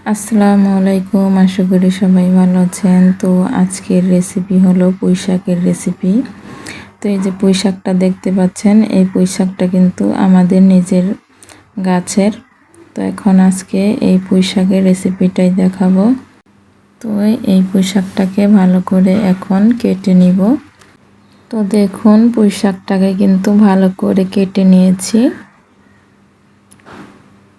আসসালামু আলাইকুম, আশা করি সবাই ভালো আছেন। তো আজকের রেসিপি হলো পুঁই শাকের রেসিপি। তো এই যে পুঁই শাকটা দেখতে পাচ্ছেন, এই পুঁই শাকটা কিন্তু আমাদের নিজের গাছের। তো এখন আজকে এই পুঁই শাকের রেসিপিটাই দেখাবো। তো এই পুঁই শাকটাকে ভালো করে এখন কেটে নিব। তো দেখুন, পুঁই শাকটাকে কিন্তু ভালো করে কেটে নিয়েছি।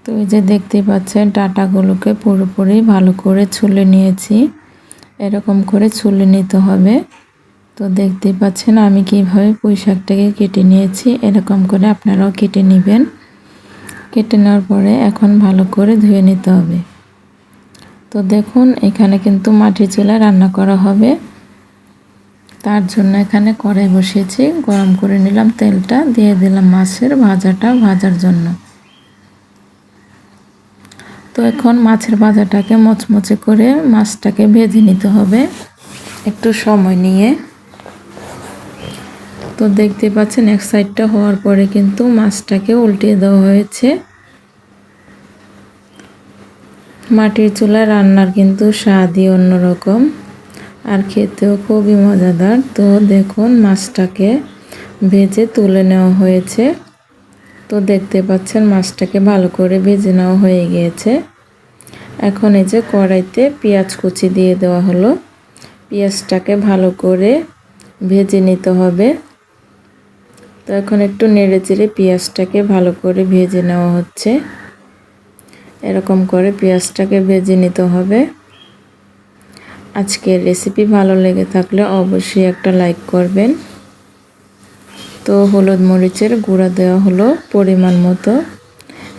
তো এই যে দেখতে পাচ্ছেন, ডাঁটাগুলোকে পুরোপুরি ভালো করে ছুলে নিয়েছি। এরকম করে ছুলে নিতে হবে। তো দেখতে পাচ্ছেন আমি কিভাবে পুঁই শাকটাকে কেটে নিয়েছি। এরকম করে আপনারাও কেটে নেবেন। কেটে নেওয়ার পরে এখন ভালো করে ধুয়ে নিতে হবে। তো দেখুন, এখানে কিন্তু মাটির চুলায় রান্না করা হবে। তার জন্য এখানে কড়াই বসিয়েছি, গরম করে নিলাম তেলটা, দিয়ে দিলাম মাছের ভাজাটা ভাজার জন্য। তো এখন মাছের ভাজাটাকে মচমচে করে মাছটাকে ভেজে নিতে হবে একটু সময় নিয়ে। তো দেখতে পাচ্ছেন এক সাইডটা হওয়ার পরে কিন্তু মাছটাকে উল্টিয়ে দেওয়া হয়েছে। মাটির চুলায় রান্নার কিন্তু স্বাদই অন্যরকম, আর খেতেও খুবই মজাদার। তো দেখুন, মাছটাকে ভেজে তুলে নেওয়া হয়েছে। তো দেখতে পাচ্ছেন মাছটাকে ভালো করে ভেজে নেওয়া হয়ে গিয়েছে। এখন এই যে কড়াইতে পেঁয়াজ কুচি দিয়ে দেওয়া হলো। পেঁয়াজটাকে ভালো করে ভেজে নিতে হবে। তো এখন একটু নেড়ে চেড়ে পেঁয়াজটাকে ভালো করে ভেজে নেওয়া হচ্ছে। এরকম করে পেঁয়াজটাকে ভেজে নিতে হবে। আজকের রেসিপি ভালো লেগে থাকলে অবশ্যই একটা লাইক করবেন। তো হলুদ মরিচের গুঁড়া দেওয়া হলো পরিমাণ মতো।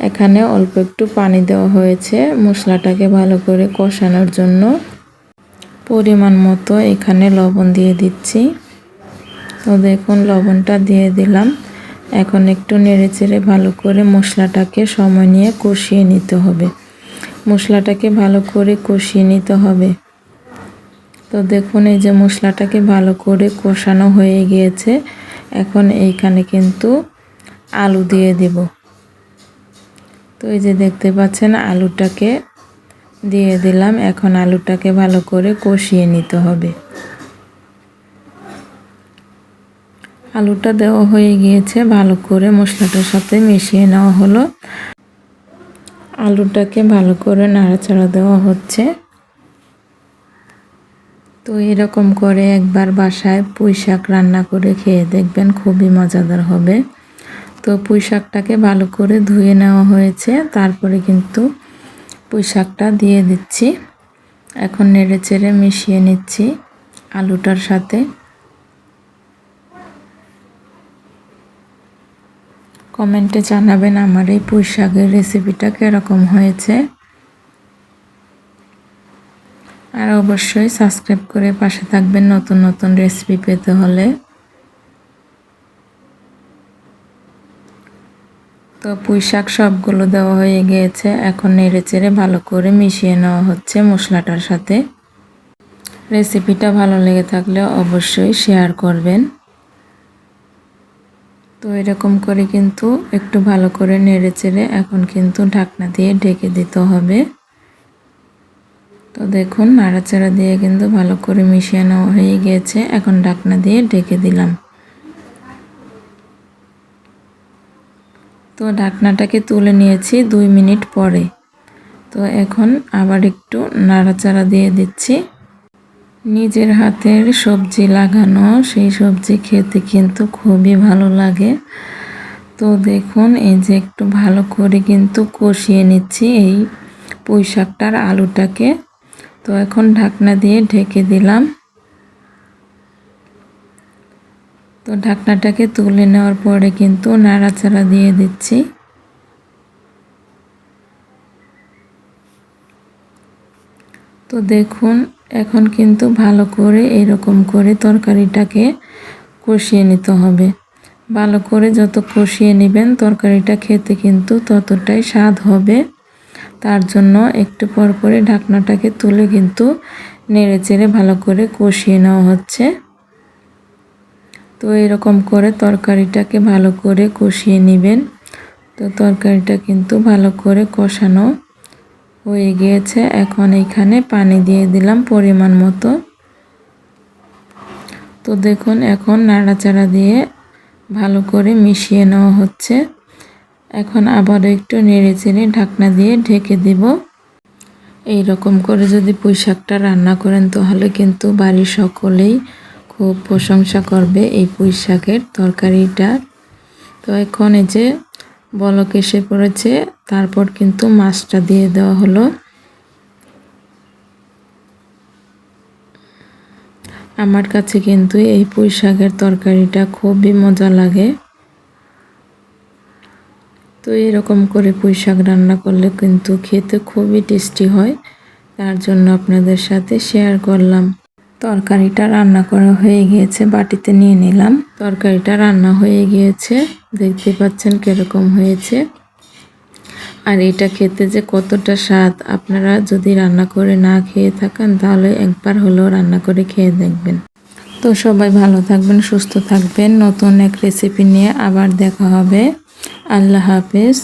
এখানে অল্প একটু পানি দেওয়া হয়েছে মশলাটাকে ভালো করে কষানোর জন্য। পরিমাণ মতো এখানে লবণ দিয়ে দিচ্ছি। তো দেখুন, লবণটা দিয়ে দিলাম। এখন একটু নেড়েচেড়ে ভালো করে মশলাটাকে সময় নিয়ে কষিয়ে নিতে হবে। মশলাটাকে ভালো করে কষিয়ে নিতে হবে। তো দেখুন, এই যে মশলাটাকে ভালো করে কষানো হয়ে গিয়েছে। এখন এইখানে কিন্তু আলু দিয়ে দেব। তো এই যে দেখতে পাচ্ছেন আলুটাকে দিয়ে দিলাম। এখন আলুটাকে ভালো করে কষিয়ে নিতে হবে। আলুটা দেওয়া হয়ে গিয়েছে, ভালো করে মশলাটার সাথে মিশিয়ে নেওয়া হলো। আলুটাকে ভালো করে নাড়াচাড়া দেওয়া হচ্ছে। তো এরকম করে একবার বাসায় পুঁই শাক রান্না করে খেয়ে দেখবেন, খুবই মজাদার হবে। তো পুঁই শাকটাকে ভালো করে ধুয়ে নেওয়া হয়েছে, তারপরে কিন্তু পুঁই শাকটা দিয়ে দিচ্ছি। এখন নেড়ে চেড়ে মিশিয়ে নিচ্ছি আলুটার সাথে। কমেন্টে জানাবেন আমার এই পুঁই শাকের রেসিপিটা কীরকম হয়েছে। আর অবশ্যই সাবস্ক্রাইব করে পাশে থাকবেন নতুন নতুন রেসিপি পেতে হলে। তো পুঁই শাক সবগুলো দেওয়া হয়ে গিয়েছে। এখন নেড়ে চেড়ে ভালো করে মিশিয়ে নেওয়া হচ্ছে মশলাটার সাথে। রেসিপিটা ভালো লেগে থাকলে অবশ্যই শেয়ার করবেন। তো এরকম করে কিন্তু একটু ভালো করে নেড়ে চেড়ে এখন কিন্তু ঢাকনা দিয়ে ঢেকে দিতে হবে। তো দেখুন, নাড়াচাড়া দিয়ে কিন্তু ভালো করে মিশিয়ে নেওয়া হয়ে গিয়েছে। এখন ঢাকনা দিয়ে ঢেকে দিলাম। তো ঢাকনাটাকে তুলে নিয়েছি 2 মিনিট পরে। তো এখন আবার একটু নাড়াচাড়া দিয়ে দিচ্ছি। নিজের হাতের সবজি লাগানো সেই সবজি খেতে কিন্তু খুবই ভালো লাগে। তো দেখুন, এই যে একটু ভালো করে কিন্তু কষিয়ে নিচ্ছি এই পুঁই শাকটার আলুটাকে। তো এখন ঢাকনা দিয়ে ঢেকে দিলাম। তো ঢাকনাটাকে তুলে নেওয়ার পরে কিন্তু নাড়াচাড়া দিয়ে দিচ্ছি। তো দেখুন, এখন কিন্তু ভালো করে এরকম করে তরকারিটাকে কষিয়ে নিতে হবে। ভালো করে যত কষিয়ে নেবেন তরকারিটা খেতে কিন্তু ততটাই স্বাদ হবে। তার জন্য একটু পর পরে ঢাকনাটাকে তুলে কিন্তু নেড়ে চেড়ে ভালো করে কষিয়ে নেওয়া হচ্ছে। তো এরকম করে তরকারিটাকে ভালো করে কষিয়ে নেবেন। তো তরকারিটা কিন্তু ভালো করে কষানো হয়ে গিয়েছে। এখন এখানে পানি দিয়ে দিলাম পরিমাণ মতো। তো দেখুন এখন নাড়াচাড়া দিয়ে ভালো করে মিশিয়ে নেওয়া হচ্ছে। এখন আবারও একটু নেড়েচেড়ে ঢাকনা দিয়ে ঢেকে দেব। এই রকম করে যদি পুঁই শাকটা রান্না করেন তাহলে কিন্তু বাড়ির সকলেই খুব প্রশংসা করবে এই পুঁই শাকের তরকারিটা। তো এখন এই যে বলক এসে পড়েছে, তারপর কিন্তু মাছটা দিয়ে দেওয়া হলো। আমার কাছে কিন্তু এই পুঁই শাকের তরকারিটা খুবই মজা লাগে। তো এরকম করে পুঁই শাক রান্না করলে কিন্তু খেতে খুবই টেস্টি হয়, তার জন্য আপনাদের সাথে শেয়ার করলাম। তরকারিটা রান্না করা হয়ে গিয়েছে, বাটিতে নিয়ে নিলাম। তরকারিটা রান্না হয়ে গিয়েছে, দেখতে পাচ্ছেন কিরকম হয়েছে। আর এটা খেতে যে কতটা স্বাদ, আপনারা যদি রান্না করে না খেয়ে থাকেন তাহলে একবার হলেও রান্না করে খেয়ে দেখবেন। তো সবাই ভালো থাকবেন, সুস্থ থাকবেন। নতুন এক রেসিপি নিয়ে আবার দেখা হবে। আল্লাহ হাফেজ।